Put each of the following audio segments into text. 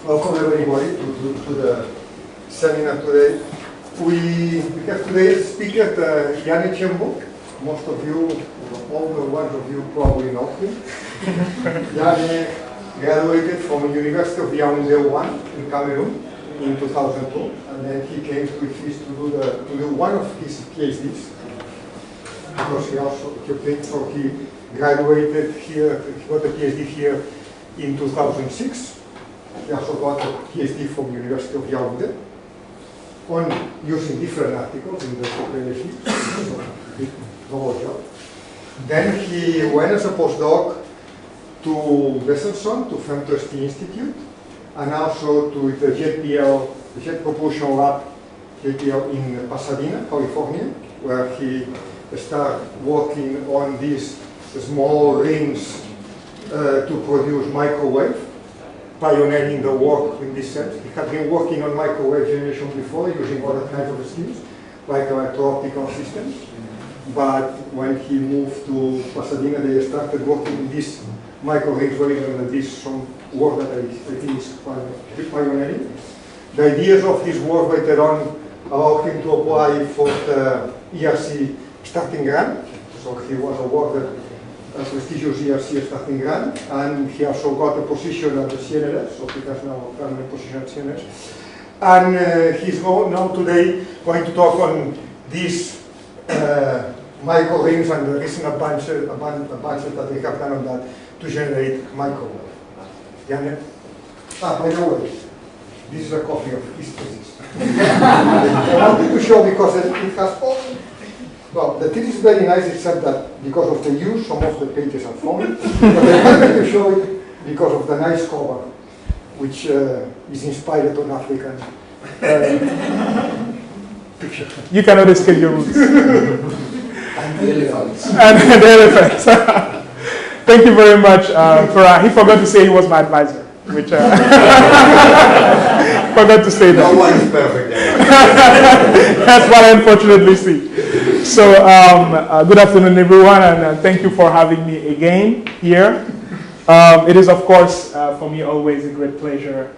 Welcome everybody to the seminar today. We have today a speaker, Yanne Chembo. Most of you, all the ones of you probably know him. Yanne graduated from the University of Yaoundé 1 in Cameroon in 2002, and then he came to IFISC to do one of his PhDs, because he graduated here, he got a PhD here in 2006. He also got a PhD from the University of Yaoundé on using different articles in the PhD, so big novel job. Then he went as a postdoc to Besancon, to FEMTO-ST Institute, and also to the JPL, the Jet Propulsion Lab, JPL in Pasadena, California, where he started working on these small rings to produce microwave, pioneering the work in this sense. He had been working on microwave generation before using other kinds of schemes, like electro-optical systems. But when he moved to Pasadena, they started working in this microwave version, and this is some work that I think is pioneering. The ideas of his work later on allowed him to apply for the ERC starting grant. So he was awarded a prestigious ERC starting grant, and he also got a position at the CNRS, so he has now a permanent position at CNRS. And he's now today going to talk on these micro rings and the recent advances that they have done on that to generate microwave. Yanne? By the way, this is a copy of his thesis. I wanted to show because it has all. Well, the thesis is very nice, except that because of the use, some of the pages are foamy. But I wanted to show it because of the nice cover, which is inspired on African picture. You cannot escape your roots. And the elephants. And the elephants. Thank you very much. He forgot to say he was my advisor, which forgot to say that. No one is perfect. That's what I unfortunately see. So, good afternoon, everyone, and thank you for having me again here. It is, of course, for me always a great pleasure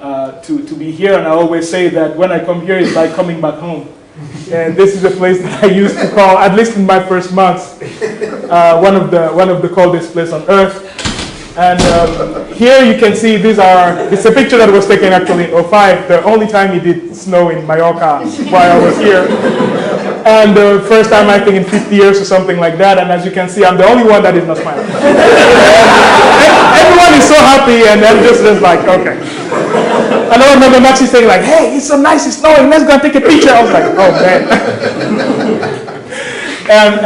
to be here, and I always say that when I come here, it's like coming back home. And this is a place that I used to call, at least in my first months, one of the coldest places on earth. And here you can see it's a picture that was taken actually in 2005, the only time it did snow in Mallorca while I was here. And the first time I think in 50 years or something like that, and as you can see, I'm the only one that is not smiling. Everyone is so happy, and I'm just like, okay. And I remember Maxi saying like, hey, it's so nice, it's snowing, let's go and take a picture. I was like, oh man.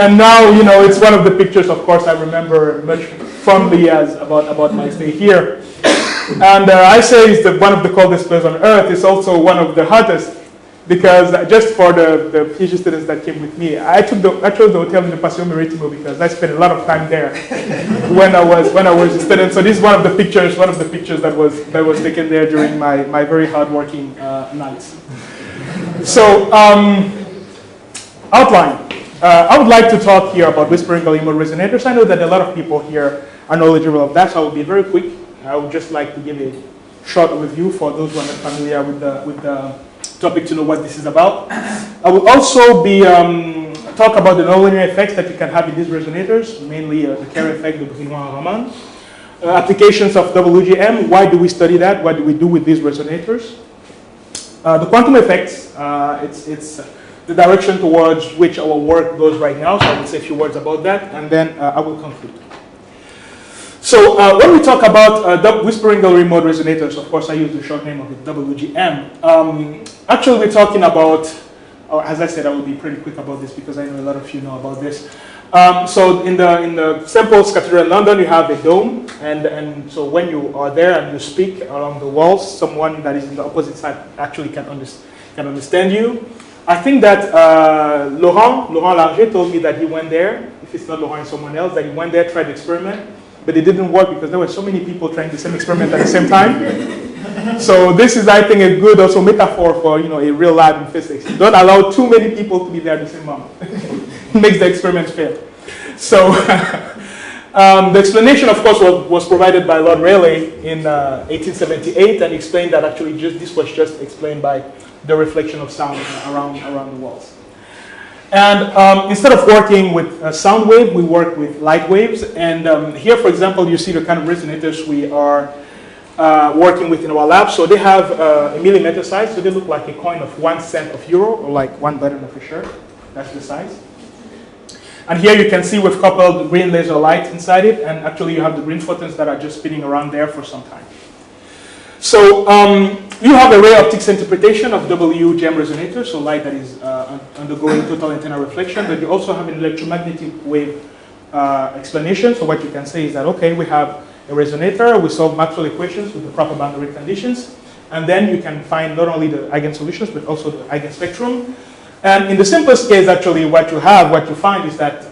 and now, you know, it's one of the pictures, of course, I remember much fondly as about my stay here. And I say it's one of the coldest places on earth. It's also one of the hottest, because just for the PhD students that came with me, I chose the hotel in the Paseo Maritimo because I spent a lot of time there when I was a student. So this is one of the pictures that was taken there during my very hard working nights. So outline. I would like to talk here about whispering gallium resonators. I know that a lot of people here are knowledgeable of that, so I will be very quick. I would just like to give a short overview for those who are not familiar with the topic to know what this is about. I will also be talk about the nonlinear effects that you can have in these resonators, mainly the Kerr effect, the Raman. Applications of WGM, why do we study that? What do we do with these resonators? The quantum effects, it's the direction towards which our work goes right now, so I will say a few words about that, and then I will conclude. So when we talk about whispering gallium resonators, of course I use the short name of it, WGM. Actually we're talking about, or as I said, I will be pretty quick about this because I know a lot of you know about this. So in the St. Paul's Cathedral in London, you have a dome, and so when you are there and you speak along the walls, someone that is in the opposite side actually can understand you. I think that Laurent Larger told me that he went there, if it's not Laurent, it's someone else, that he went there, tried the experiment, but it didn't work because there were so many people trying the same experiment at the same time. So this is, I think, a good also metaphor for a real lab in physics. Don't allow too many people to be there at the same moment. It makes the experiment fail. So The explanation, of course, was provided by Lord Rayleigh in 1878, and explained that actually this was just explained by the reflection of sound around the walls. And instead of working with a sound wave, we work with light waves. And here, for example, you see the kind of resonators we are working with in our lab. So they have a millimeter size, so they look like a coin of 1 cent of euro, or like one button of a shirt. That's the size. And here you can see we've coupled green laser light inside it, and actually you have the green photons that are just spinning around there for some time. So you have a ray optics interpretation of WGM resonators, so light that is undergoing total antenna reflection, but you also have an electromagnetic wave explanation. So what you can say is that, okay, we have a resonator, we solve Maxwell equations with the proper boundary conditions, and then you can find not only the eigensolutions, but also the eigenspectrum. And in the simplest case, actually, what you find is that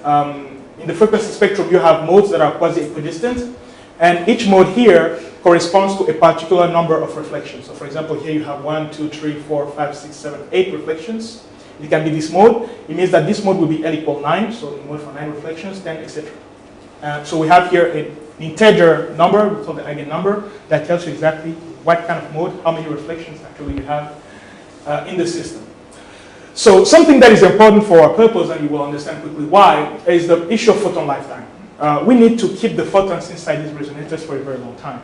in the frequency spectrum, you have modes that are quasi-equidistant, and each mode here corresponds to a particular number of reflections. So for example, here you have 1, 2, 3, 4, 5, 6, 7, 8 reflections. It can be this mode. It means that this mode will be L equal 9, so the mode for 9 reflections, 10, etc. So we have here an integer number, we call the eigennumber, that tells you exactly what kind of mode, how many reflections actually you have in the system. So something that is important for our purpose, and you will understand quickly why, is the issue of photon lifetime. We need to keep the photons inside these resonators for a very long time.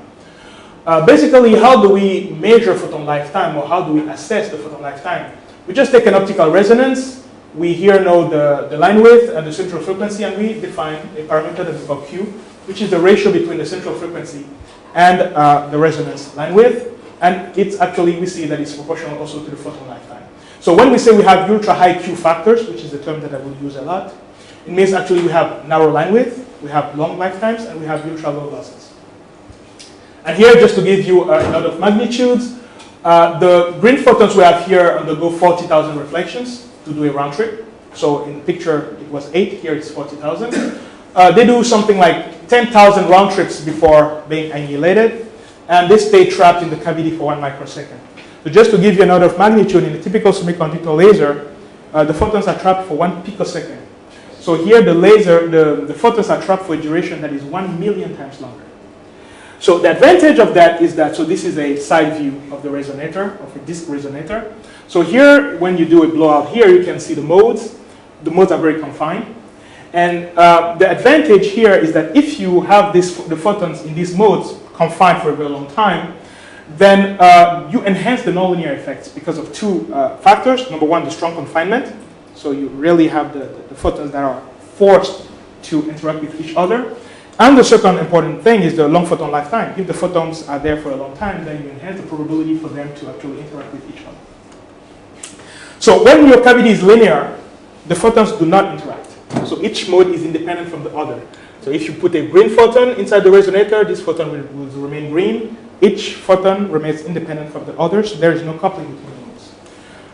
Basically, how do we measure photon lifetime, or how do we assess the photon lifetime? We just take an optical resonance. We here know the line width and the central frequency, and we define a parameter that we call Q, which is the ratio between the central frequency and the resonance line width. And it's actually, we see that it's proportional also to the photon lifetime. So when we say we have ultra high Q factors, which is a term that I will use a lot, it means actually we have narrow line width, we have long lifetimes, and we have ultra low losses. And here, just to give you a lot of magnitudes, the green photons we have here undergo 40,000 reflections to do a round trip. So in the picture, it was 8, here it's 40,000. They do something like 10,000 round trips before being annihilated, and they stay trapped in the cavity for 1 microsecond. So just to give you an order of magnitude, in a typical semiconductor laser, the photons are trapped for 1 picosecond. So here the photons are trapped for a duration that is 1 million times longer. So the advantage of that is that, so this is a side view of the resonator, of a disk resonator. So here, when you do a blowout here, you can see the modes. The modes are very confined. And the advantage here is that if you have the photons in these modes confined for a very long time, then you enhance the nonlinear effects because of two factors. Number one, the strong confinement. So you really have the photons that are forced to interact with each other. And the second important thing is the long photon lifetime. If the photons are there for a long time, then you enhance the probability for them to actually interact with each other. So when your cavity is linear, the photons do not interact. So each mode is independent from the other. So if you put a green photon inside the resonator, this photon will remain green. Each photon remains independent from the others. There is no coupling between the modes.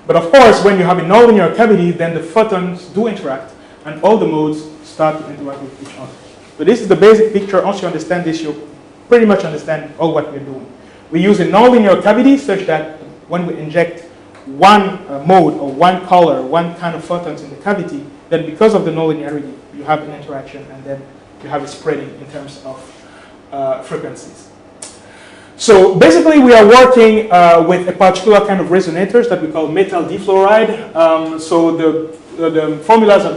But of course, when you have a nonlinear cavity, then the photons do interact, and all the modes start to interact with each other. So this is the basic picture. Once you understand this, you pretty much understand all what we're doing. We use a nonlinear cavity such that when we inject one mode or one color, one kind of photons in the cavity, then because of the nonlinearity, you have an interaction, and then you have a spreading in terms of frequencies. So basically, we are working with a particular kind of resonators that we call metal difluoride. So the formulas are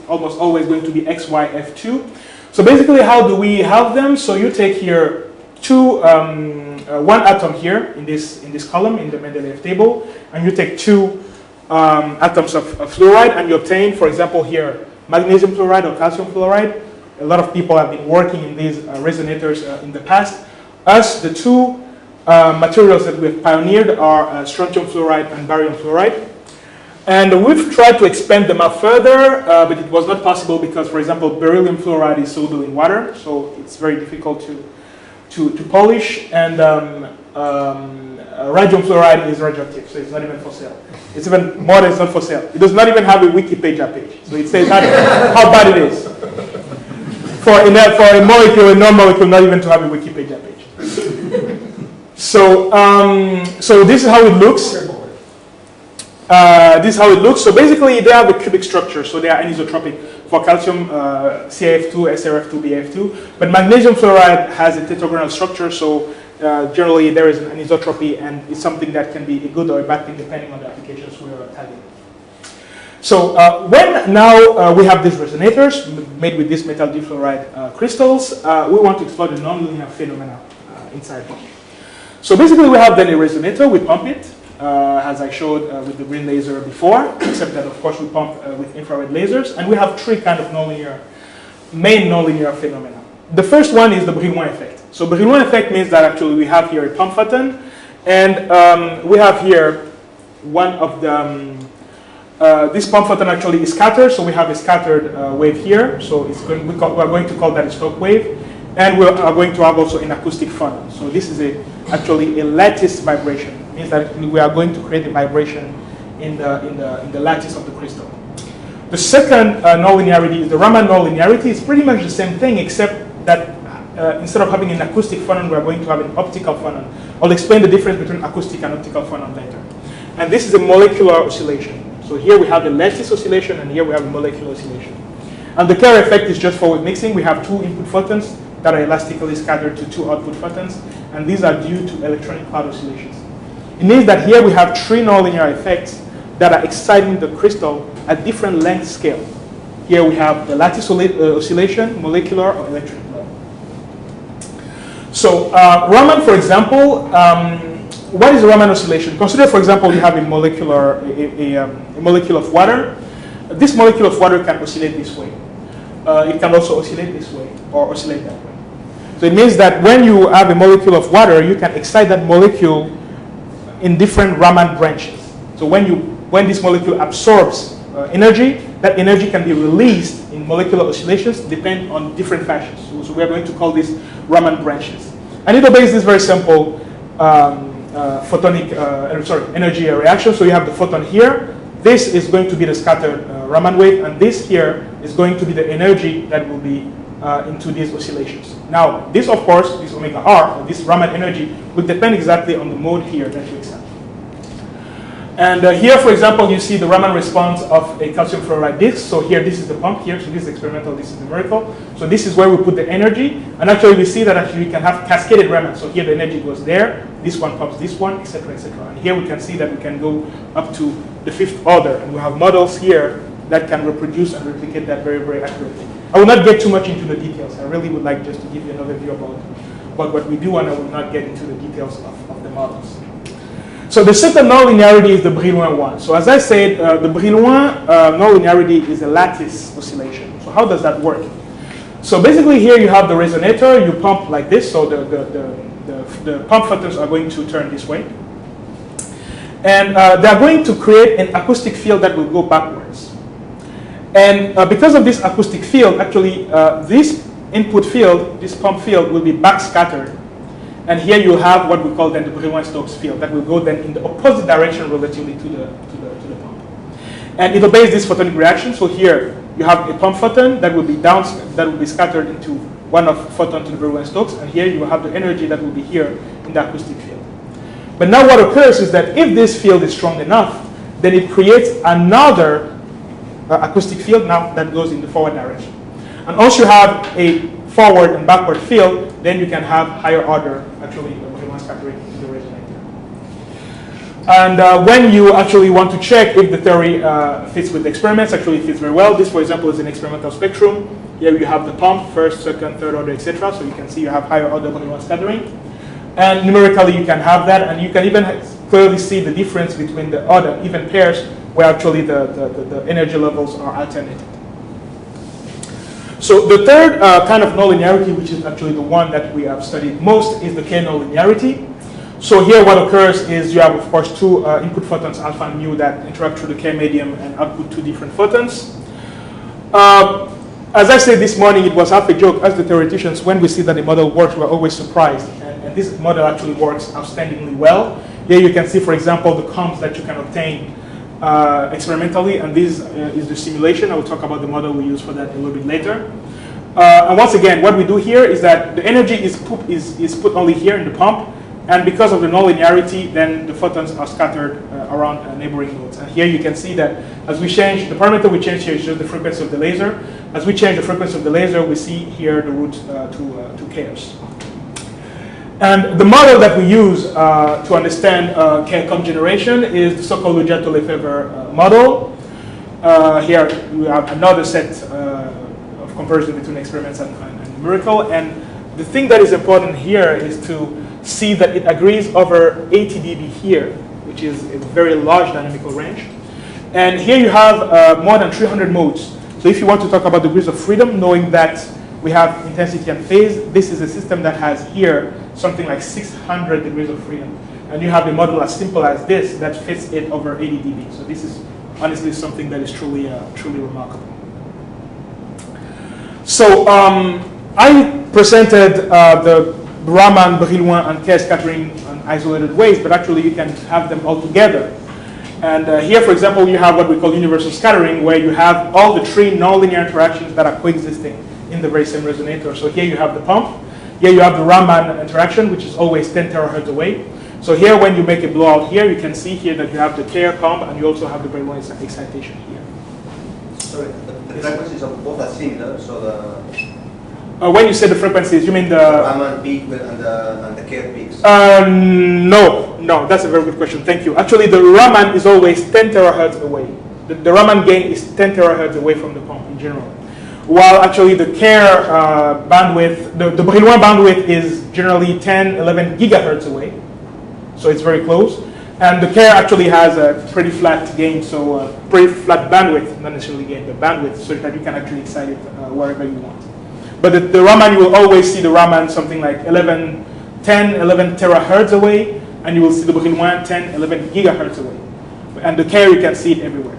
almost always going to be XYF2. So basically, how do we have them? So you take here one atom here in this column in the Mendeleev table, and you take two atoms of fluoride, and you obtain, for example, here magnesium fluoride or calcium fluoride. A lot of people have been working in these resonators in the past. The two materials that we've pioneered are strontium fluoride and barium fluoride. And we've tried to expand them out further, but it was not possible because, for example, beryllium fluoride is soluble in water, so it's very difficult to polish. And radium fluoride is radioactive, so it's not even for sale. It's even more than it's not for sale. It does not even have a Wikipedia page, so it says how bad it is. For a molecule, a non-molecule, not even to have a Wikipedia page. So this is how it looks. So basically, they have a cubic structure, so they are anisotropic. for calcium, CaF2, SRF2, BF2. But magnesium fluoride has a tetragonal structure, so generally there is an anisotropy, and it's something that can be a good or a bad thing depending on the applications we are targeting. So when now we have these resonators made with these metal difluoride crystals, we want to explore the nonlinear phenomena inside them. So basically we have then a resonator, we pump it, as I showed with the green laser before, except that of course we pump with infrared lasers, and we have three kind of main nonlinear phenomena. The first one is the Brillouin effect. So Brillouin effect means that actually we have here a pump photon, and we have here one of the, this pump photon actually is scattered, so we have a scattered wave here, so it's going, we are going to call that a stock wave, and we are going to have also an acoustic photon. So this is actually a lattice vibration. It means that we are going to create a vibration in the lattice of the crystal. The second nonlinearity is the Raman nonlinearity. It's pretty much the same thing, except that instead of having an acoustic photon, we are going to have an optical photon. I'll explain the difference between acoustic and optical photon later. And this is a molecular oscillation. So here we have the lattice oscillation, and here we have a molecular oscillation. And the Kerr effect is just forward mixing. We have two input photons that are elastically scattered to two output photons, and these are due to electronic cloud oscillations. It means that here we have three nonlinear effects that are exciting the crystal at different length scale. Here we have the lattice oscillation, molecular, or electric level. So Raman, for example, what is a Raman oscillation? Consider, for example, you have a molecule of water. This molecule of water can oscillate this way. It can also oscillate this way, or oscillate that way. So it means that when you have a molecule of water, you can excite that molecule in different Raman branches. So when this molecule absorbs energy, that energy can be released in molecular oscillations depending on different fashions. So we are going to call these Raman branches. And it obeys this very simple energy reaction. So you have the photon here. This is going to be the scattered Raman wave, and this here is going to be the energy that will be into these oscillations. Now, this of course, this omega r, or this Raman energy, will depend exactly on the mode here that you accept. And here, for example, you see the Raman response of a calcium fluoride disc. So here, this is the pump here. So this is experimental, this is numerical. So this is where we put the energy. And actually, we see that actually we can have cascaded Raman. So here, the energy goes there. This one pumps this one, etc., etc. And here, we can see that we can go up to the fifth order. And we have models here that can reproduce and replicate that very, very accurately. I will not get too much into the details. I really would like just to give you an overview about what we do, and I will not get into the details of the models. So the second nonlinearity is the Brillouin one. So as I said, the Brillouin nonlinearity is a lattice oscillation. So how does that work? So basically here you have the resonator, you pump like this, so the pump photons are going to turn this way. And they're going to create an acoustic field that will go backwards. And because of this acoustic field, actually this input field, this pump field will be backscattered. And here you have what we call then the Brillouin-Stokes field that will go then in the opposite direction relatively to the pump. And it obeys this photonic reaction. So here you have a pump photon that will be scattered into one of photon to the Brillouin-Stokes, and here you will have the energy that will be here in the acoustic field. But now what occurs is that if this field is strong enough, then it creates another acoustic field now that goes in the forward direction. And once you have a forward and backward field, then you can have higher order, actually, Brillouin scattering in the resonator. And when you actually want to check if the theory fits with the experiments, actually it fits very well. This, for example, is an experimental spectrum. Here you have the pump, first, second, third order, etc. So you can see you have higher order Brillouin scattering. And numerically, you can have that, and you can even clearly see the difference between the order, even pairs, where actually the energy levels are alternated. So the third kind of nonlinearity, which is actually the one that we have studied most, is the K nonlinearity. So here what occurs is you have, of course, two input photons, alpha and mu, that interact through the K medium and output two different photons. As I said this morning, it was half a joke. As the theoreticians, when we see that the model works, we're always surprised. And this model actually works outstandingly well. Here you can see, for example, the comps that you can obtain experimentally, and this is the simulation. I will talk about the model we use for that a little bit later. And once again, what we do here is that the energy is put only here in the pump, And because of the nonlinearity, then the photons are scattered around neighboring nodes. And here you can see that as we change, the parameter we change here is just the frequency of the laser. As we change the frequency of the laser, we see here the route to chaos. And the model that we use to understand Kerr generation is the so-called Lefebvre model. Here we have another set of comparison between experiments and numerical. And the thing that is important here is to see that it agrees over 80 dB here, which is a very large dynamical range. And here you have more than 300 modes. So if you want to talk about degrees of freedom, knowing that we have intensity and phase, this is a system that has here something like 600 degrees of freedom. And you have a model as simple as this that fits it over 80 dB. So this is honestly something that is truly remarkable. So I presented the Raman, Brillouin, and Kerr scattering in isolated ways, but actually you can have them all together. And here, for example, you have what we call universal scattering, where you have all the three nonlinear interactions that are coexisting in the very same resonator. So here you have the pump, here you have the Raman interaction, which is always 10 terahertz away. So here, when you make a blowout here, you can see here that you have the Kerr pump, and you also have the Brillouin excitation here. Sorry, the frequencies of both are similar, so the... When you say the frequencies, you mean the Raman peak and the Kerr peaks? No, that's a very good question. Thank you. Actually, the Raman is always 10 terahertz away. The Raman gain is 10 terahertz away from the pump in general. While actually the Kerr bandwidth, the Brillouin bandwidth is generally 10, 11 gigahertz away. So it's very close. And the Kerr actually has a pretty flat gain, so pretty flat bandwidth, not necessarily gain, but bandwidth, so that you can actually excite it wherever you want. But the Raman, you will always see the Raman something like 10, 11 terahertz away, and you will see the Brillouin 10, 11 gigahertz away. And the Kerr, you can see it everywhere.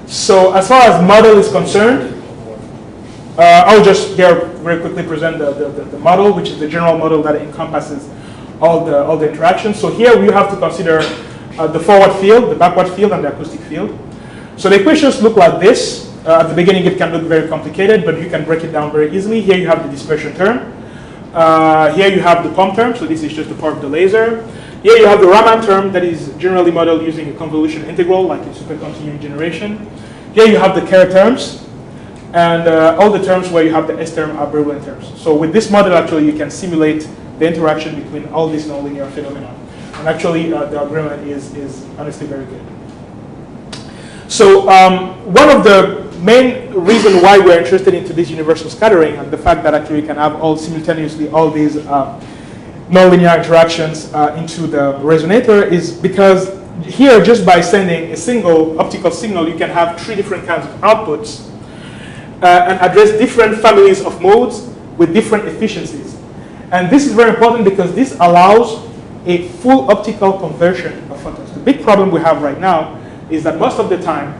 So as far as model is concerned, I'll just here very quickly present the model, which is the general model that encompasses all the interactions. So here we have to consider the forward field, the backward field, and the acoustic field. So the equations look like this. At the beginning, it can look very complicated, but you can break it down very easily. Here you have the dispersion term. Here you have the pump term, so this is just the power of the laser. Here you have the Raman term that is generally modeled using a convolution integral, like in supercontinuum generation. Here you have the Kerr terms, and all the terms where you have the S term are Brillouin terms. So with this model, actually, you can simulate the interaction between all these nonlinear phenomena. And actually, the agreement is honestly very good. So one of the main reason why we're interested into this universal scattering and the fact that actually you can have simultaneously all these nonlinear interactions into the resonator is because here, just by sending a single optical signal, you can have three different kinds of outputs and address different families of modes with different efficiencies. And this is very important because this allows a full optical conversion of photons. The big problem we have right now is that most of the time,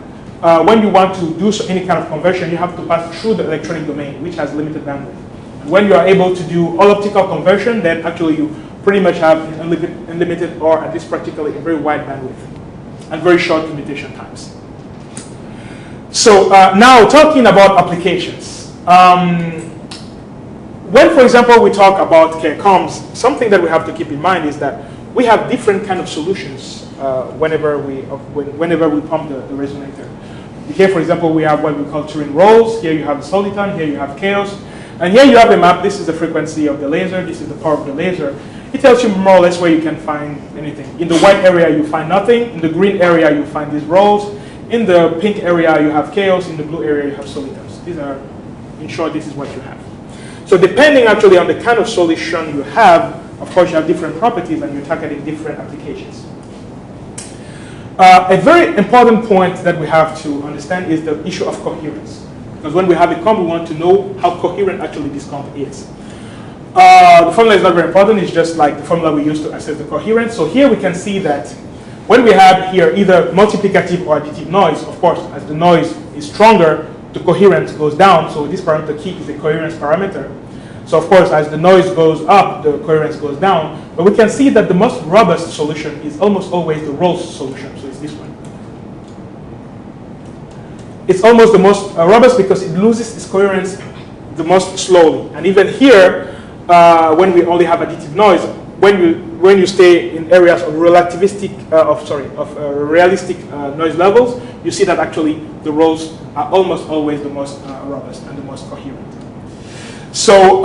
when you want to do any kind of conversion, you have to pass through the electronic domain, which has limited bandwidth. And when you are able to do all optical conversion, then actually you pretty much have unlimited, or at least practically a very wide bandwidth and very short commutation times. So now talking about applications. When, for example, we talk about telecoms, something that we have to keep in mind is that we have different kind of solutions whenever we pump the resonator. Here, for example, we have what we call Turing rolls. Here you have the soliton. Here you have chaos. And here you have a map. This is the frequency of the laser. This is the power of the laser. It tells you more or less where you can find anything. In the white area, you find nothing. In the green area, you find these rolls. In the pink area, you have chaos. In the blue area, you have solitons. These are, in short, this is what you have. So depending actually on the kind of solution you have, of course, you have different properties and you're targeting different applications. A very important point that we have to understand is the issue of coherence. Because when we have a comp, we want to know how coherent actually this comp is. The formula is not very important. It's just like the formula we use to assess the coherence. So here we can see that when we have here either multiplicative or additive noise, of course, as the noise is stronger, the coherence goes down. So this parameter key is a coherence parameter. So of course, as the noise goes up, the coherence goes down. But we can see that the most robust solution is almost always the Rolls solution. So it's this one. It's almost the most robust because it loses its coherence the most slowly. And even here, when we only have additive noise, when you stay in areas of realistic noise levels, you see that actually the rows are almost always the most robust and the most coherent. So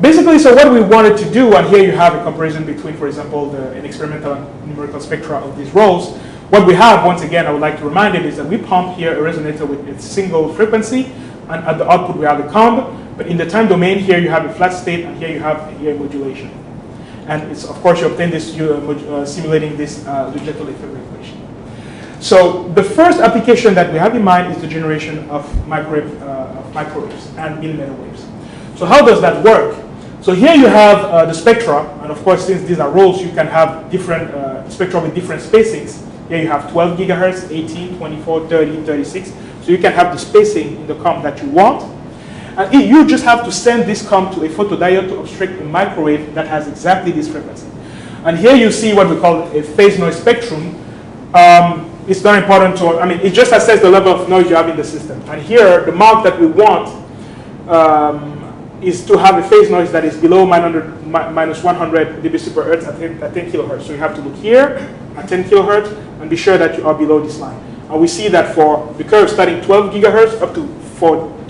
basically, so what we wanted to do, and here you have a comparison between, for example, an experimental and numerical spectra of these rows. What we have, once again, I would like to remind it, is that we pump here a resonator with its single frequency, and at the output we have a comb. But in the time domain, here you have a flat state, and here you have a modulation. And it's, of course, you obtain this simulating this Legendre-Lefebvre equation. So the first application that we have in mind is the generation of microwaves and millimeter waves. So how does that work? So here you have the spectra, and of course, since these are rows, you can have different spectra with different spacings. Here you have 12 gigahertz, 18, 24, 30, 36. So you can have the spacing in the comb that you want. And you just have to send this comb to a photodiode to obstruct a microwave that has exactly this frequency. And here you see what we call a phase noise spectrum. It's not important to, it just assesses the level of noise you have in the system. And here, the mark that we want is to have a phase noise that is below minus 100 dB per hertz at 10 kilohertz. So you have to look here at 10 kilohertz and be sure that you are below this line. And we see that for the curve starting 12 gigahertz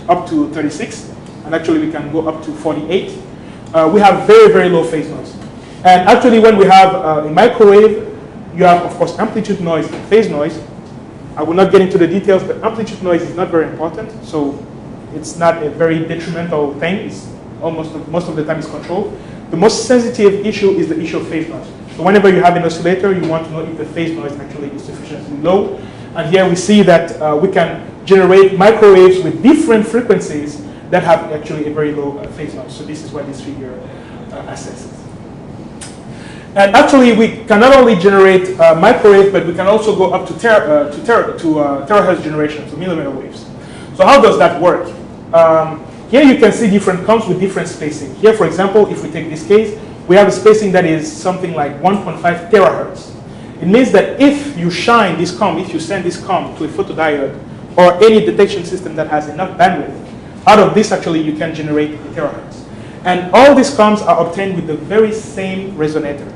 up to 36, and actually we can go up to 48. We have very, very low phase noise. And actually when we have a microwave, you have, of course, amplitude noise and phase noise. I will not get into the details, but amplitude noise is not very important. So it's not a very detrimental thing. It's most of the time it's controlled. The most sensitive issue is the issue of phase noise. So whenever you have an oscillator, you want to know if the phase noise actually is sufficiently low. And here we see that we can generate microwaves with different frequencies that have actually a very low phase noise. So this is what this figure assesses. And actually, we can not only generate microwave, but we can also go up to terahertz generation, so millimeter waves. So how does that work? Here you can see different combs with different spacing. Here, for example, if we take this case, we have a spacing that is something like 1.5 terahertz. It means that if you shine this comb, if you send this comb to a photodiode or any detection system that has enough bandwidth, out of this actually you can generate a terahertz. And all these combs are obtained with the very same resonator.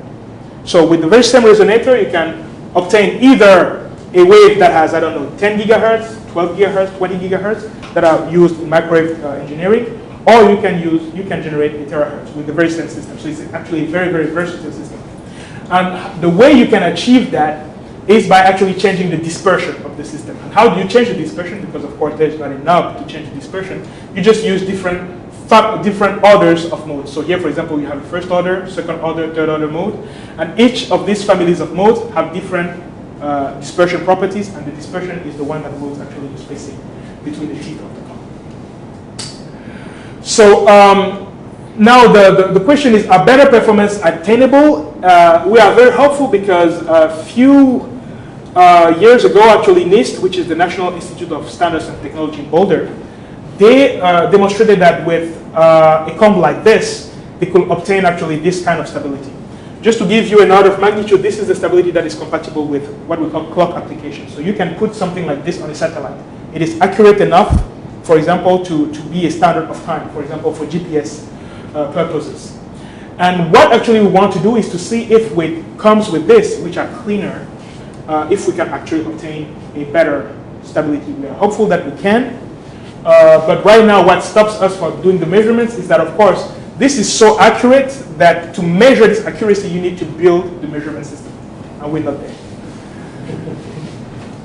So with the very same resonator, you can obtain either a wave that has, 10 gigahertz, 12 gigahertz, 20 gigahertz that are used in microwave engineering, or you can generate a terahertz with the very same system. So it's actually a very, very versatile system. And the way you can achieve that is by actually changing the dispersion of the system. And how do you change the dispersion? Because of course there's not enough to change the dispersion. You just use different orders of modes. So here, for example, you have first order, second order, third order mode. And each of these families of modes have different dispersion properties, and the dispersion is the one that moves actually the spacing between the teeth of the comb. So now the question is, are better performance attainable? We are very hopeful because a few years ago, actually NIST, which is the National Institute of Standards and Technology in Boulder, they demonstrated that with a comb like this, they could obtain actually this kind of stability. Just to give you an order of magnitude, this is the stability that is compatible with what we call clock applications. So you can put something like this on a satellite. It is accurate enough, for example, to be a standard of time, for example, for GPS purposes. And what actually we want to do is to see if it comes with this, which are cleaner, if we can actually obtain a better stability. We are hopeful that we can. But right now, what stops us from doing the measurements is that, of course, this is so accurate that to measure this accuracy, you need to build the measurement system. And we're not there.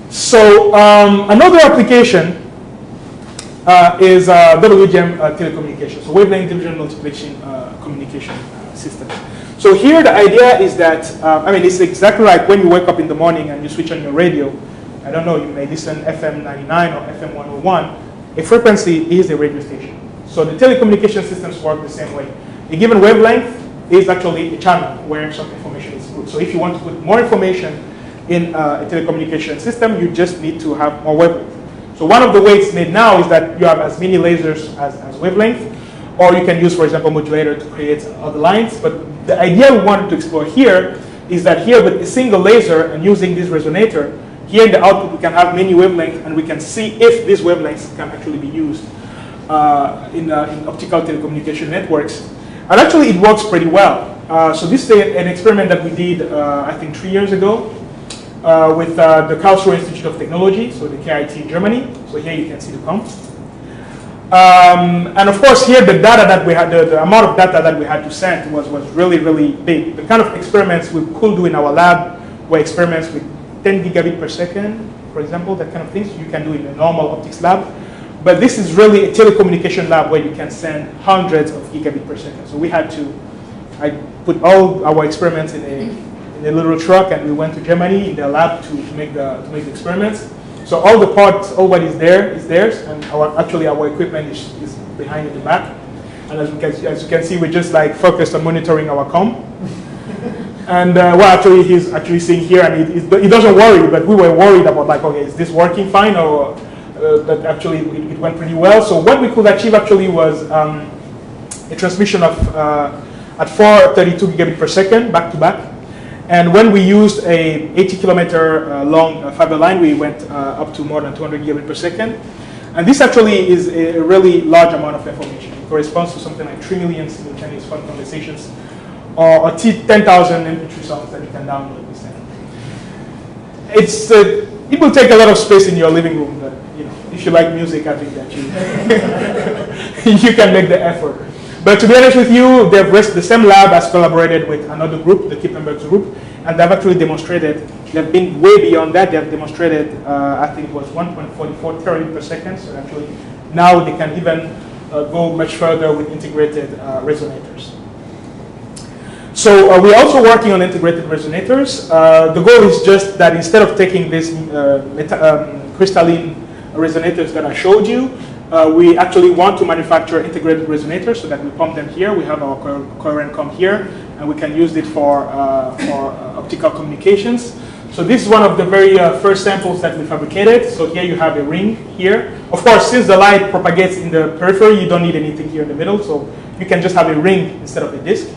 So another application is WGM telecommunication, so wavelength division multiplexing communication system. So here the idea is that, it's exactly like when you wake up in the morning and you switch on your radio. I don't know, you may listen FM 99 or FM 101. A frequency is a radio station. So the telecommunication systems work the same way. A given wavelength is actually a channel where some information is put. So if you want to put more information in a telecommunication system, you just need to have more wavelength. So one of the ways it's made now is that you have as many lasers as wavelength, or you can use, for example, modulator to create other lines. But the idea we wanted to explore here is that here with a single laser and using this resonator, here in the output we can have many wavelengths, and we can see if these wavelengths can actually be used in optical telecommunication networks. And actually, it works pretty well. So this is an experiment that we did, I think, 3 years ago with the Karlsruhe Institute of Technology, so the KIT in Germany. So here you can see the pump. And of course, here the data that we had, the amount of data that we had to send was really, really big. The kind of experiments we could do in our lab were experiments with 10 gigabit per second, for example, that kind of things you can do in a normal optics lab. But this is really a telecommunication lab where you can send hundreds of gigabit per second. So we had to, I put all our experiments in a little truck, and we went to Germany in their lab to make the experiments. So all the parts, all what is there is theirs, and actually our equipment is behind in the back. And as you can see, we just like focused on monitoring our com. And well, actually, he's actually seeing here, and he doesn't worry, but we were worried about like, okay, is this working fine, or but actually it went pretty well. So what we could achieve actually was a transmission of at 432 gigabit per second, back to back. And when we used a 80 kilometer long fiber line, we went up to more than 200 gigabit per second. And this actually is a really large amount of information. It corresponds to something like 3 million simultaneous phone conversations, or 10,000 MP3 songs that you can download this thing. It will take a lot of space in your living room, but you know, if you like music, I think that you can make the effort. But to be honest with you, the same lab has collaborated with another group, the Kippenberg's group, and they've actually demonstrated, they've been way beyond that. They've demonstrated, I think it was 1.44 terabit per second. So actually, now they can even go much further with integrated resonators. So we're also working on integrated resonators. The goal is just that instead of taking these crystalline resonators that I showed you, we actually want to manufacture integrated resonators so that we pump them here. We have our Coherent com here, and we can use it for optical communications. So this is one of the very first samples that we fabricated. So here you have a ring here. Of course, since the light propagates in the periphery, you don't need anything here in the middle. So you can just have a ring instead of a disk.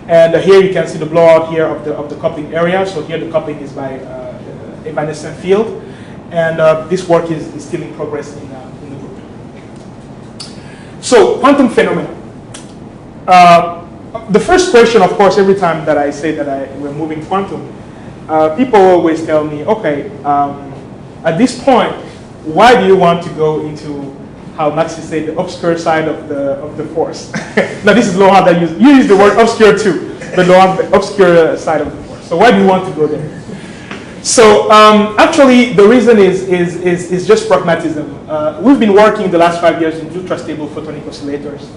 And here you can see the blowout here of the coupling area. So here the coupling is by evanescent field. And this work is still in progress in the group. So quantum phenomena. The first question, of course, every time that I say that we're moving quantum, people always tell me, okay, at this point, why do you want to go into, how Maxi said, the obscure side of the force? Now this is Laurent that you use the word obscure too, but Laurent, the obscure side of the force. So why do you want to go there? So actually, the reason is just pragmatism. We've been working the last 5 years in ultra-stable photonic oscillators.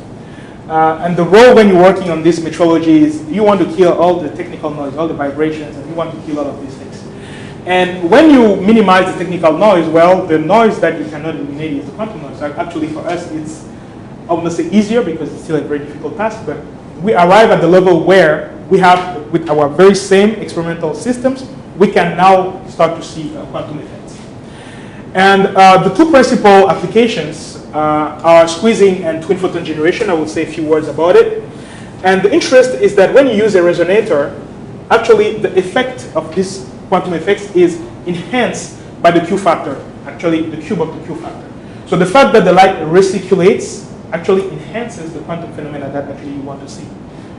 And the role when you're working on this metrology is you want to kill all the technical noise, all the vibrations, and you want to kill all of these things. And when you minimize the technical noise, well, the noise that you cannot eliminate is the quantum noise. Actually, for us, it's, I wouldn't say easier because it's still a very difficult task, but we arrive at the level where we have, with our very same experimental systems, we can now start to see quantum effects. And the two principal applications are squeezing and twin photon generation. I will say a few words about it. And the interest is that when you use a resonator, actually the effect of these quantum effects is enhanced by the Q factor, actually the cube of the Q factor. So the fact that the light recirculates actually enhances the quantum phenomena that actually you want to see.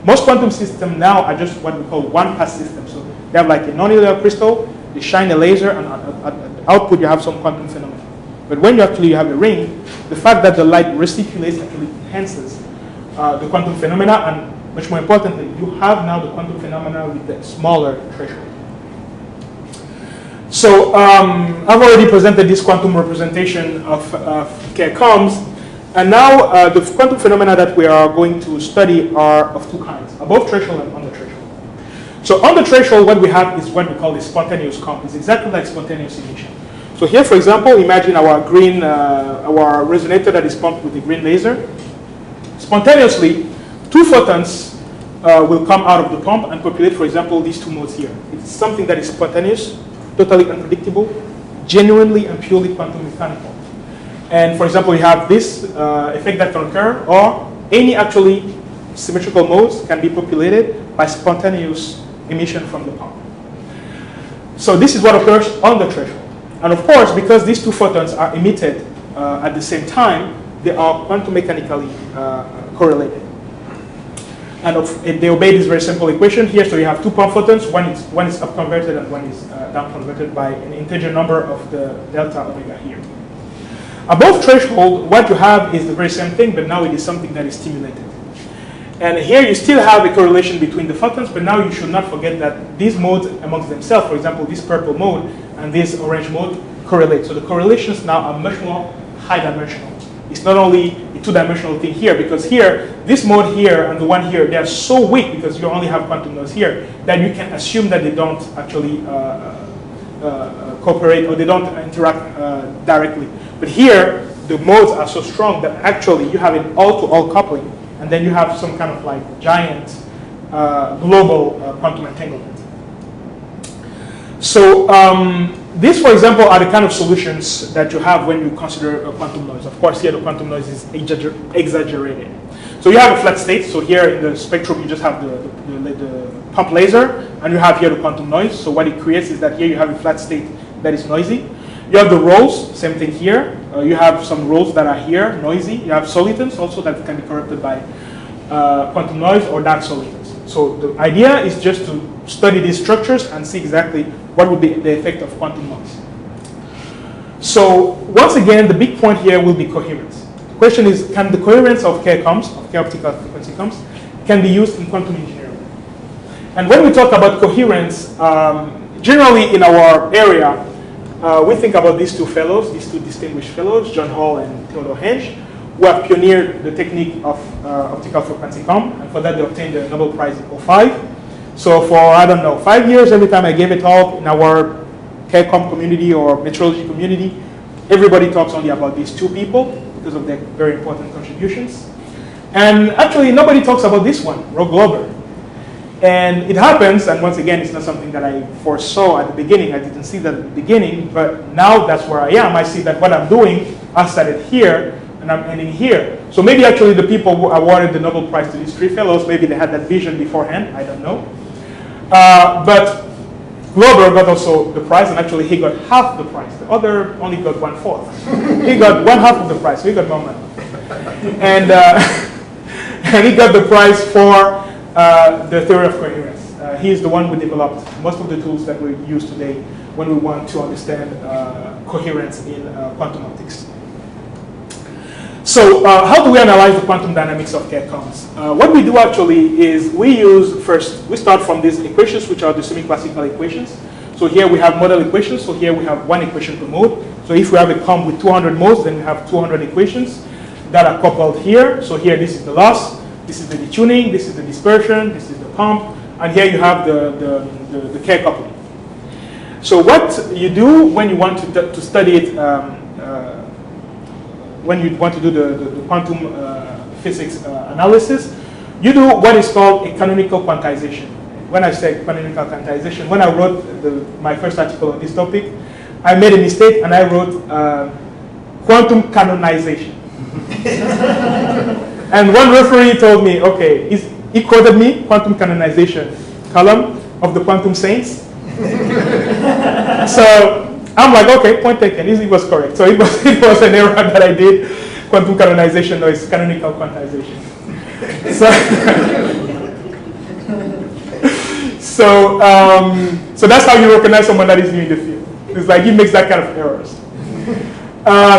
Most quantum systems now are just what we call one-pass systems. So they have like a nonlinear crystal, they shine a laser, and at the output you have some quantum phenomena. But when you actually have a ring, the fact that the light recirculates actually enhances the quantum phenomena, and much more importantly, you have now the quantum phenomena with the smaller threshold. So I've already presented this quantum representation of Kerr combs, and now the quantum phenomena that we are going to study are of two kinds, above threshold and under threshold. So on the threshold, what we have is what we call the spontaneous comp. It's exactly like spontaneous emission. So here, for example, imagine our green, our resonator that is pumped with a green laser. Spontaneously, two photons will come out of the pump and populate, for example, these two modes here. It's something that is spontaneous, totally unpredictable, genuinely and purely quantum mechanical. And for example, you have this effect that can occur, or any actually symmetrical modes can be populated by spontaneous emission from the pump. So this is what occurs on the threshold. And of course, because these two photons are emitted at the same time, they are quantum mechanically correlated. they obey this very simple equation here. So you have two pump photons, one is up converted and one is down converted by an integer number of the delta omega here. Above threshold, what you have is the very same thing, but now it is something that is stimulated. And here you still have a correlation between the photons, but now you should not forget that these modes amongst themselves, for example, this purple mode and this orange mode correlate. So the correlations now are much more high dimensional. It's not only a two-dimensional thing here, because here, this mode here and the one here, they are so weak because you only have quantum noise here, that you can assume that they don't actually cooperate or they don't interact directly. But here, the modes are so strong that actually you have an all-to-all coupling, and then you have some kind of like giant global quantum entanglement. So these, for example, are the kind of solutions that you have when you consider a quantum noise. Of course, here the quantum noise is exaggerated. So you have a flat state. So here in the spectrum, you just have the pump laser, and you have here the quantum noise. So what it creates is that here you have a flat state that is noisy. You have the rolls, same thing here. You have some rolls that are here, noisy. You have solitons also that can be corrupted by quantum noise or dark solitons. So the idea is just to study these structures and see exactly what would be the effect of quantum noise. So once again, the big point here will be coherence. The question is, can the coherence of Kerr optical frequency combs, can be used in quantum engineering? And when we talk about coherence, generally in our area, we think about these two fellows, these two distinguished fellows, John Hall and Theodore Henge, who have pioneered the technique of optical frequency comb, and for that they obtained the Nobel Prize in 2005. So for, I don't know, 5 years, every time I gave a talk in our telecom community or metrology community, everybody talks only about these two people because of their very important contributions. And actually, nobody talks about this one, Rob Glover. And it happens, and once again, it's not something that I foresaw at the beginning. I didn't see that at the beginning, but now that's where I am. I see that what I'm doing, I started here, and I'm ending here. So maybe actually the people who awarded the Nobel Prize to these three fellows, maybe they had that vision beforehand, I don't know. But Glover got also the prize, and actually he got half the prize. The other only got 1/4. He got 1/2 of the prize, so he got more money. And, and he got the prize for the theory of coherence. He is the one who developed most of the tools that we use today when we want to understand coherence in quantum optics. So how do we analyze the quantum dynamics of Kerr combs? What we do actually is we start from these equations, which are the semi-classical equations. So here we have model equations. So here we have one equation per mode. So if we have a comb with 200 modes, then we have 200 equations that are coupled here. So here this is the loss, this is the detuning, this is the dispersion, this is the pump, and here you have the Kerr coupling. So what you do when you want to study it, when you want to do the quantum physics analysis, you do what is called a canonical quantization. When I say canonical quantization, when I wrote my first article on this topic, I made a mistake and I wrote quantum canonization. And one referee told me, okay, he quoted me, quantum canonization column of the quantum saints. So I'm like, okay, point taken, it was correct. So it was an error that I did. Quantum canonization, no, it's canonical quantization. So that's how you recognize someone that is new in the field. It's like he makes that kind of errors.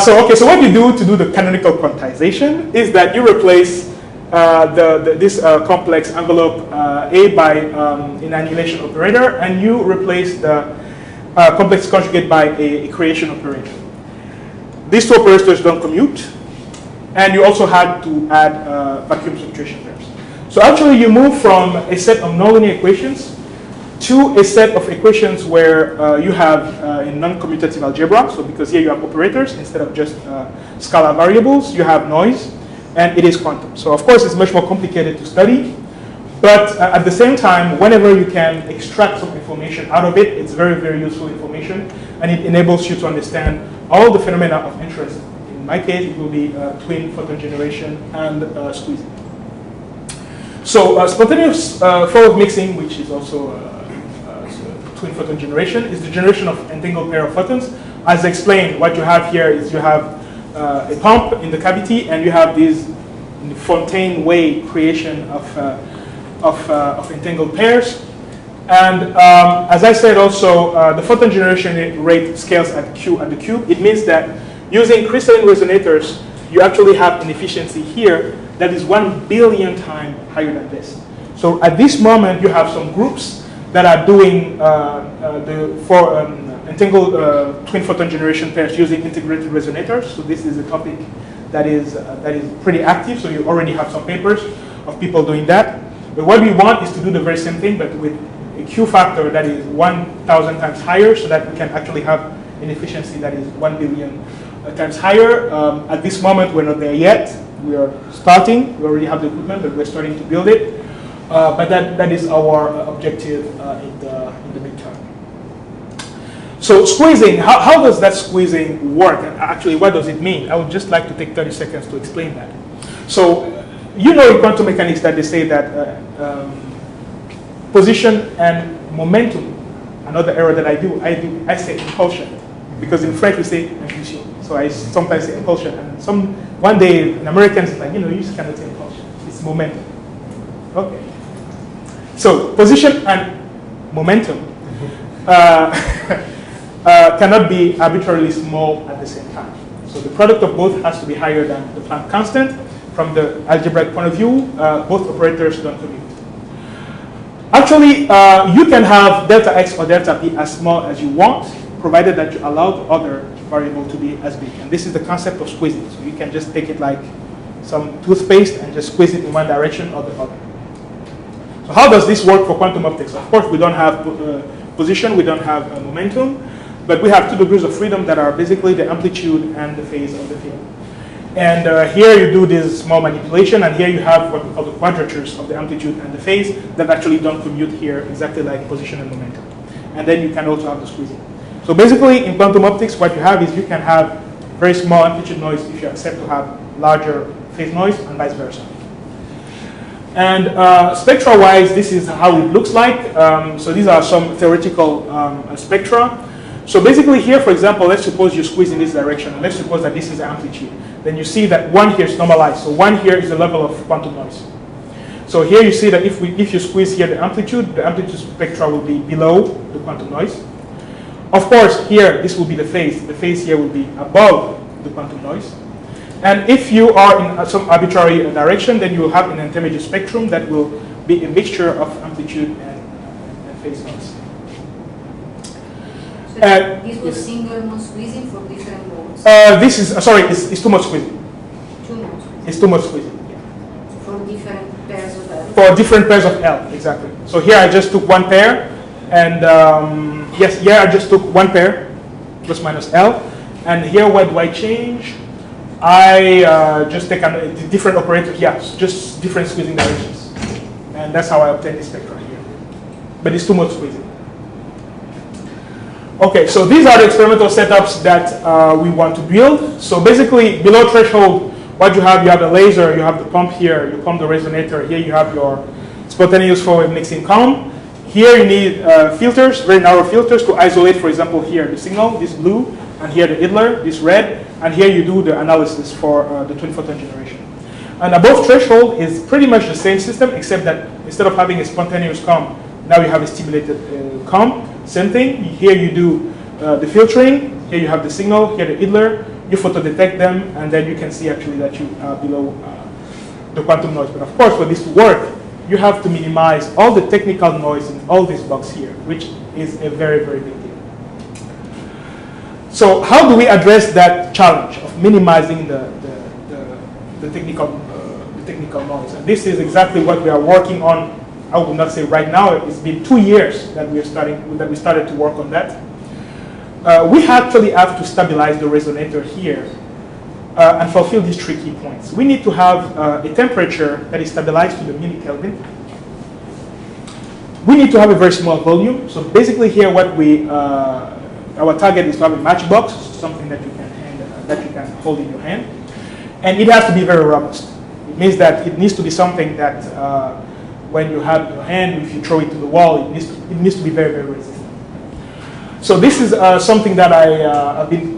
So what you do to do the canonical quantization is that you replace this complex envelope A by an annihilation operator, and you replace the complex conjugate by a creation operator. These two operators don't commute, and you also had to add vacuum substitution pairs. So actually you move from a set of nonlinear equations to a set of equations where you have a non-commutative algebra. So because here you have operators instead of just scalar variables, you have noise, and it is quantum. So of course it's much more complicated to study, but at the same time, whenever you can extract some information out of it, it's very, very useful information, and it enables you to understand all the phenomena of interest. In my case, it will be twin photon generation and squeezing. So spontaneous forward mixing, which is also twin photon generation, is the generation of entangled pair of photons. As explained, what you have here is you have a pump in the cavity, and you have this fontaine way creation of of entangled pairs. And as I said also, the photon generation rate scales at the cube. It means that using crystalline resonators, you actually have an efficiency here that is 1 billion times higher than this. So at this moment, you have some groups that are doing entangled twin photon generation pairs using integrated resonators. So this is a topic that is pretty active. So you already have some papers of people doing that. But what we want is to do the very same thing, but with a Q factor that is 1,000 times higher, so that we can actually have an efficiency that is 1 billion times higher. At this moment, we're not there yet. We are starting. We already have the equipment, but we're starting to build it. But that is our objective in the midterm. So squeezing, how does that squeezing work? And actually, what does it mean? I would just like to take 30 seconds to explain that. So you know in quantum mechanics that they say that position and momentum, another error that I say impulsion. Because in French we say impulsion. So I sometimes say impulsion. And one day in Americans, it's like, you just cannot say impulsion. It's momentum. Okay. So position and momentum cannot be arbitrarily small at the same time. So the product of both has to be higher than the Planck constant. From the algebraic point of view, both operators don't commute. Actually, you can have delta x or delta p as small as you want, provided that you allow the other variable to be as big. And this is the concept of squeezing. So you can just take it like some toothpaste and just squeeze it in one direction or the other. So how does this work for quantum optics? Of course, we don't have position, we don't have momentum, but we have 2 degrees of freedom that are basically the amplitude and the phase of the field. And here you do this small manipulation, and here you have what we call the quadratures of the amplitude and the phase that actually don't commute here exactly like position and momentum. And then you can also have the squeezing. So basically, in quantum optics, what you have is you can have very small amplitude noise if you accept to have larger phase noise, and vice versa. And spectra-wise, this is how it looks like. So these are some theoretical spectra. So basically here, for example, let's suppose you squeeze in this direction. And let's suppose that this is the amplitude. Then you see that 1 here is normalized. So 1 here is the level of quantum noise. So here you see that if you squeeze here the amplitude spectra will be below the quantum noise. Of course, here, this will be the phase. The phase here will be above the quantum noise. And if you are in some arbitrary direction, then you will have an intermediate spectrum that will be a mixture of amplitude and phase noise. So this was single mode squeezing for different modes? This is, sorry, it's too much squeezing. Too much squeezing. It's too much squeezing, yeah. For different pairs of L? For different pairs of L, exactly. So here I just took 1 pair, and yes, here I just took 1 pair, plus minus L. And here, what do I change? I just take different operators, yes, just different squeezing directions. And that's how I obtain this spectra here. But it's too much squeezing. Okay, so these are the experimental setups that we want to build. So basically, below threshold, what you have a laser, you have the pump here, you pump the resonator. Here you have your spontaneous forward mixing column. Here you need filters, very narrow filters to isolate, for example, here the signal, this blue, and here the idler, this red, and here you do the analysis for the twin photon generation. And above threshold is pretty much the same system, except that instead of having a spontaneous comb, now you have a stimulated comb. Same thing, here you do the filtering, here you have the signal, here the idler, you photo detect them, and then you can see actually that you are below the quantum noise. But of course, for this to work, you have to minimize all the technical noise in all these blocks here, which is a very, very big deal. So how do we address that challenge of minimizing the technical noise? And this is exactly what we are working on. I would not say right now. It's been 2 years that we started to work on that. We actually have to stabilize the resonator here and fulfill these 3 key points. We need to have a temperature that is stabilized to the millikelvin. We need to have a very small volume. So basically here, what our target is to have a matchbox, something that you can hold in your hand, and it has to be very robust. It means that it needs to be something that when you have your hand, if you throw it to the wall, it needs to be very, very resistant. So this is something that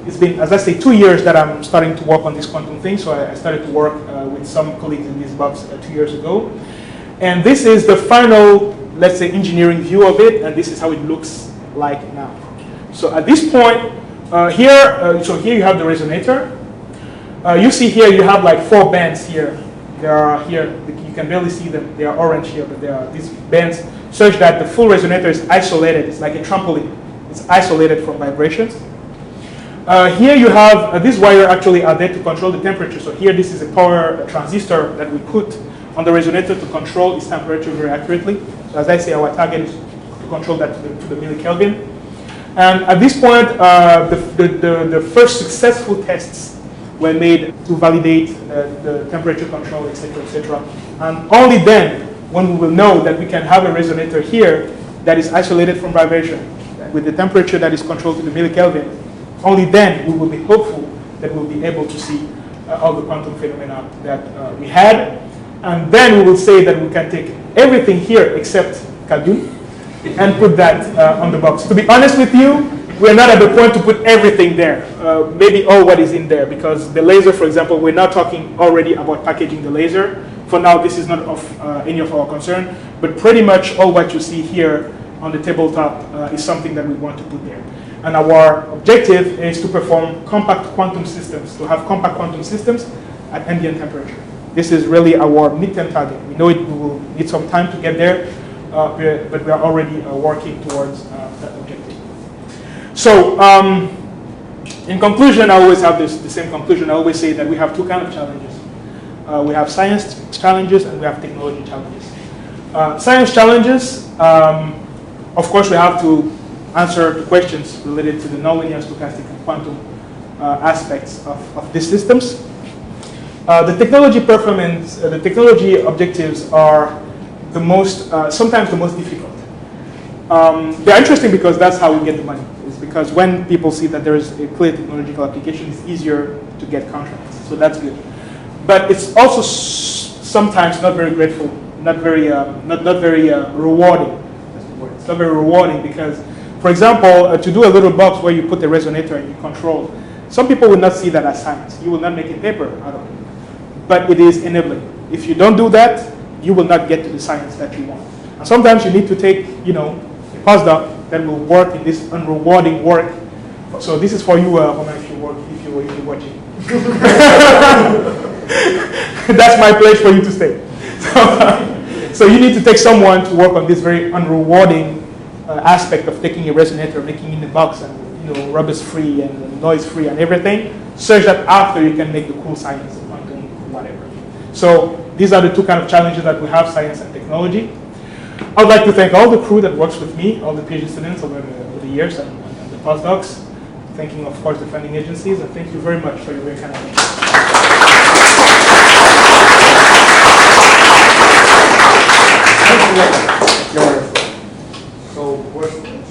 it's been, as I say, 2 years that I'm starting to work on this quantum thing. So I started to work with some colleagues in these labs 2 years ago. And this is the final, let's say, engineering view of it, and this is how it looks like now. So at this point, so here you have the resonator. You see here you have like 4 bands here. There are here, you can barely see them. They are orange here, but there are these bands such that the full resonator is isolated. It's like a trampoline. It's isolated from vibrations. Here you have, this wire actually are there to control the temperature. So here this is a power transistor that we put on the resonator to control its temperature very accurately. So as I say, our target is to control that to the millikelvin. And at this point, the first successful tests were made to validate the temperature control, etc., etc. And only then, when we will know that we can have a resonator here that is isolated from vibration, with the temperature that is controlled to the millikelvin, only then we will be hopeful that we'll be able to see all the quantum phenomena that we had. And then we will say that we can take everything here except Khaldun and put that on the box. To be honest with you, we're not at the point to put everything there, maybe all what is in there, because the laser, for example, we're not talking already about packaging the laser. For now, this is not of any of our concern, but pretty much all what you see here on the tabletop is something that we want to put there. And our objective is to perform compact quantum systems, to have compact quantum systems at ambient temperature. This is really our midterm target. We know we will need some time to get there, but we are already working towards that objective. So, in conclusion, I always have the same conclusion. I always say that we have 2 kinds of challenges. We have science challenges and we have technology challenges. Science challenges, of course, we have to answer the questions related to the nonlinear, stochastic, and quantum aspects of these systems. The technology performance, the technology objectives are the most, sometimes the most difficult. They're interesting because that's how we get the money. It's because when people see that there is a clear technological application, it's easier to get contracts. So that's good. But it's also sometimes not very grateful, not very rewarding. That's the word. It's not very rewarding because, for example, to do a little box where you put a resonator and you control, some people will not see that as science. You will not make a paper out of it. But it is enabling. If you don't do that, you will not get to the science that you want. And sometimes you need to take, a postdoc that will work in this unrewarding work. So this is for you, Raman, if you're watching. That's my pledge for you to stay. So you need to take someone to work on this very unrewarding aspect of taking a resonator, making it in a box, and rubbish-free and noise-free and everything, such that after you can make the cool science, quantum, whatever. So these are the 2 kinds of challenges that we have, science and technology. I would like to thank all the crew that works with me, all the PhD students over the years, and the postdocs. Thanking, of course, the funding agencies, and thank you very much for your very kind attention. So, questions?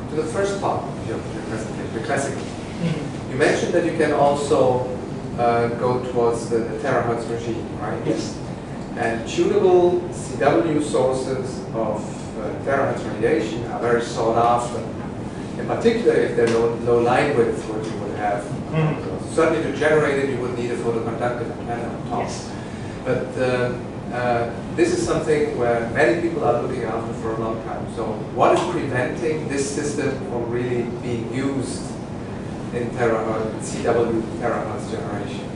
To the first part of your presentation, the classical. You mentioned that you can also go towards the terahertz regime, right? Yes. And tunable CW sources of terahertz radiation are very sought after. In particular, if they're low line width, what you would have. Certainly to generate it, you would need a photoconductive antenna on top. Yes. But this is something where many people are looking after for a long time. So what is preventing this system from really being used in CW terahertz generation?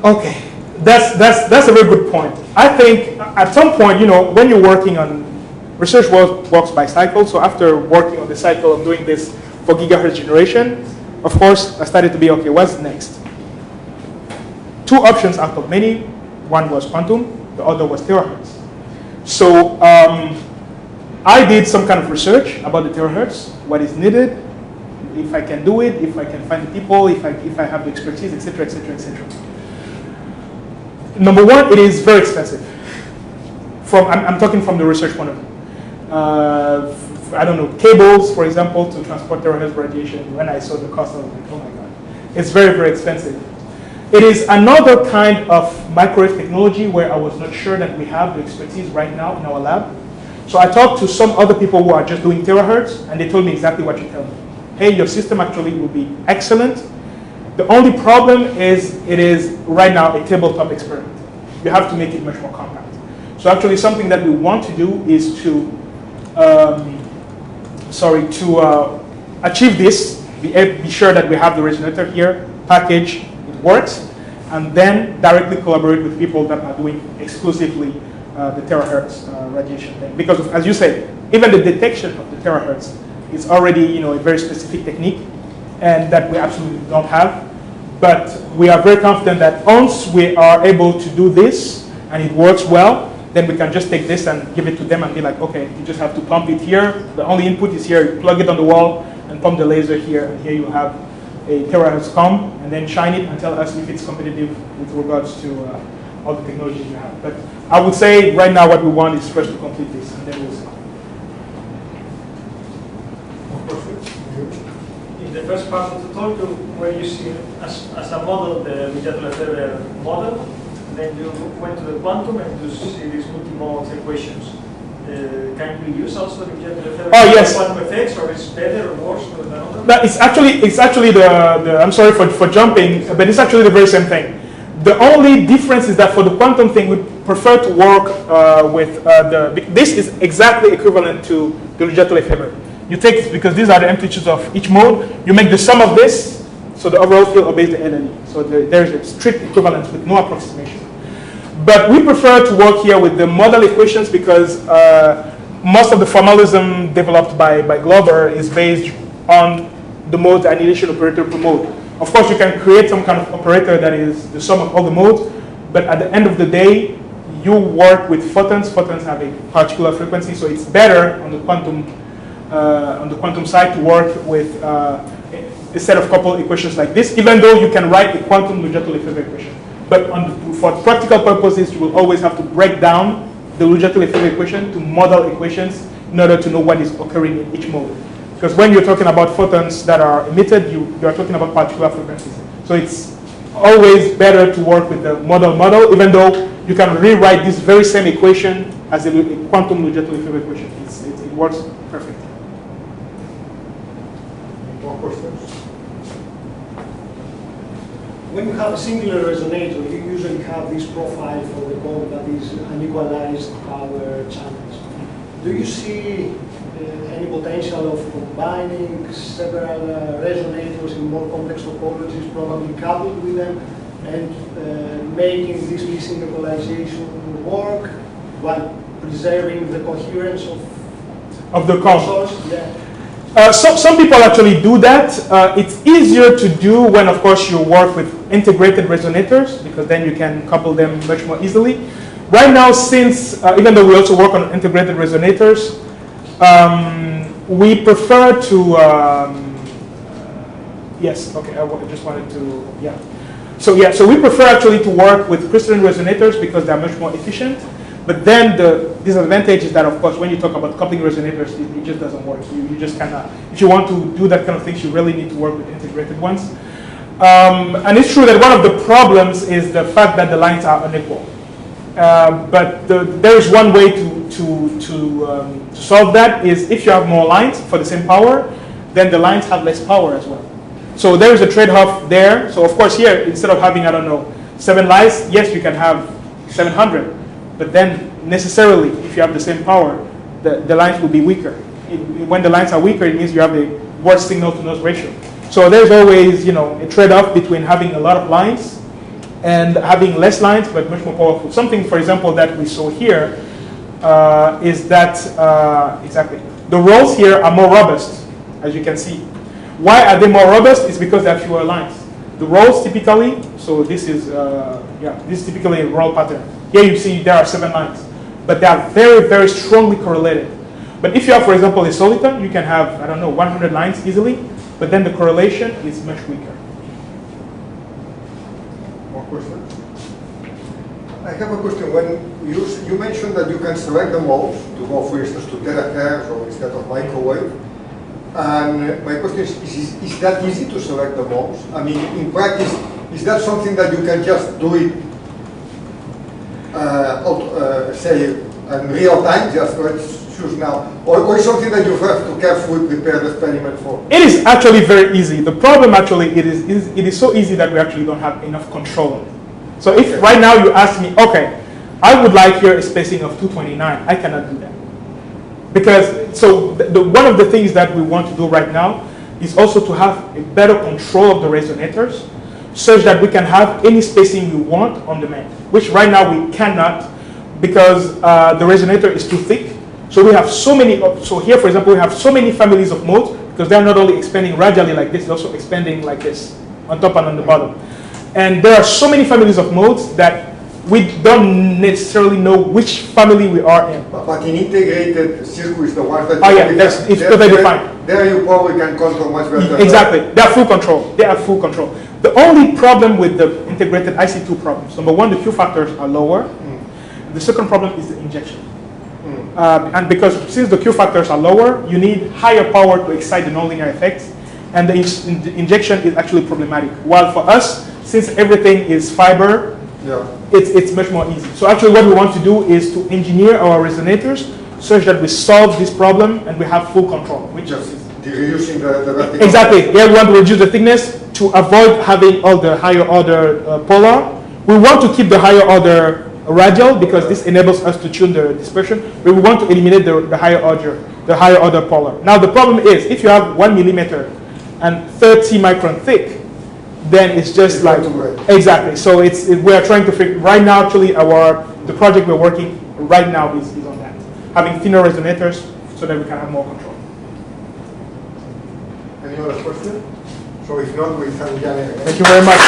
Okay, that's a very good point. I think at some point, when you're working on research works by cycle. So after working on the cycle of doing this for gigahertz generation, of course, I started to be, okay, what's next? 2 options out of many. One was quantum, the other was terahertz. So I did some kind of research about the terahertz, what is needed, if I can do it, if I can find the people, if I have the expertise, etc., etc., etc. Number 1, it is very expensive. I'm talking from the research point of view. I don't know, cables, for example, to transport terahertz radiation. When I saw the cost, I was like, oh my God. It's very, very expensive. It is another kind of microwave technology where I was not sure that we have the expertise right now in our lab. So I talked to some other people who are just doing terahertz, and they told me exactly what you tell me. Hey, your system actually will be excellent. The only problem is it is right now a tabletop experiment. You have to make it much more compact. So actually something that we want to do is to, achieve this, be sure that we have the resonator here, package, it works, and then directly collaborate with people that are doing exclusively the terahertz radiation thing. Because as you say, even the detection of the terahertz is already a very specific technique, and that we absolutely don't have. But we are very confident that once we are able to do this and it works well, then we can just take this and give it to them and be like, okay, you just have to pump it here. The only input is here. You plug it on the wall and pump the laser here, and here you have a terahertz comb, and then shine it and tell us if it's competitive with regards to all the technologies you have. But I would say right now what we want is first to complete this, and then we'll see. In the first part of the talk, where you see as a model the Untitled model, then you went to the quantum and you see these multi-mode equations. Can we use also the Untitled yes. quantum effects, or is better or worse than another? No, it's actually the I'm sorry for jumping, but it's actually the very same thing. The only difference is that for the quantum thing, we prefer to work with this is exactly equivalent to the Untitled fiber. You take it because these are the amplitudes of each mode. You make the sum of this, so the overall field obeys the NNE. So there's a strict equivalence with no approximation. But we prefer to work here with the model equations because most of the formalism developed by Glover is based on the mode annihilation operator per mode. Of course, you can create some kind of operator that is the sum of all the modes, but at the end of the day, you work with photons. Photons have a particular frequency, so it's better on the quantum side to work with a set of couple equations like this, even though you can write a quantum Untitled fiber equation. But for practical purposes, you will always have to break down the Untitled fiber equation to model equations in order to know what is occurring in each mode. Because when you're talking about photons that are emitted, you are talking about particular frequencies. So it's always better to work with the model, even though you can rewrite this very same equation as a quantum Untitled fiber equation. It works perfect. More questions? When you have a singular resonator, you usually have this profile for the code that is unequalized power channels. Do you see any potential of combining several resonators in more complex topologies, probably coupled with them, and making this missing equalization work while preserving the coherence of the comp? source? Yeah. Some people actually do that. It's easier to do when, of course, you work with integrated resonators, because then you can couple them much more easily. Right now, since, even though we also work on integrated resonators, we prefer to, yes, okay, I just wanted to, yeah. So we prefer actually to work with crystalline resonators because they're much more efficient. But then the disadvantage is that, of course, when you talk about coupling resonators, it just doesn't work. You just cannot, if you want to do that kind of things, you really need to work with integrated ones. And it's true that one of the problems is the fact that the lines are unequal. But there is one way to solve that is if you have more lines for the same power, then the lines have less power as well. So there is a trade-off there. So of course here, instead of having, I don't know, 7 lines, yes, you can have 700. But then necessarily, if you have the same power, the lines will be weaker. When the lines are weaker, it means you have a worse signal-to-noise ratio. So there's always, a trade-off between having a lot of lines and having less lines, but much more powerful. Something, for example, that we saw here is that, exactly, the rolls here are more robust, as you can see. Why are they more robust? It's because they have fewer lines. The rolls typically, so this is typically a roll pattern. Here you see there are 7 lines, but they are very, very strongly correlated. But if you have, for example, a soliton, you can have, I don't know, 100 lines easily, but then the correlation is much weaker. More questions? I have a question. When you mentioned that you can select the modes to go, for instance, to terahertz or instead of microwave. And my question is that easy to select the modes? I mean, in practice, is that something that you can just do it, say, in real time, just let's choose now? Or is something that you have to carefully prepare the experiment for? It is actually very easy. The problem actually, it is so easy that we actually don't have enough control on it. So if right now you ask me, okay, I would like here a spacing of 229. I cannot do that. Because, so one of the things that we want to do right now is also to have a better control of the resonators, such that we can have any spacing we want on demand, which right now we cannot, because the resonator is too thick. So we have so many, so here for example, we have so many families of modes, because they're not only expanding radially like this, they're also expanding like this, on top and on the bottom. And there are so many families of modes that we don't necessarily know which family we are in. But in integrated circuits, the ones that it's totally defined. There you probably can control much better. Exactly, they are full control. They are full control. The only problem with the integrated, I see two problems. Number one, the Q factors are lower. The second problem is the injection. And because since the Q factors are lower, you need higher power to excite the nonlinear effects, and the injection is actually problematic. While for us, since everything is fiber, it's much more easy. So actually what we want to do is to engineer our resonators such that we solve this problem and we have full control, which is reducing the vertical. Exactly. Here we want to reduce the thickness to avoid having all the higher order polar. We want to keep the higher order radial because this enables us to tune the dispersion, but we want to eliminate the higher order polar. Now the problem is if you have 1 millimeter and 30 micron thick, then it's just like exactly. So we are trying to figure right now. Actually, the project we're working right now is on that, having thinner resonators so that we can have more control. Any other question? So if not, we thank Yanne again. Thank you very much.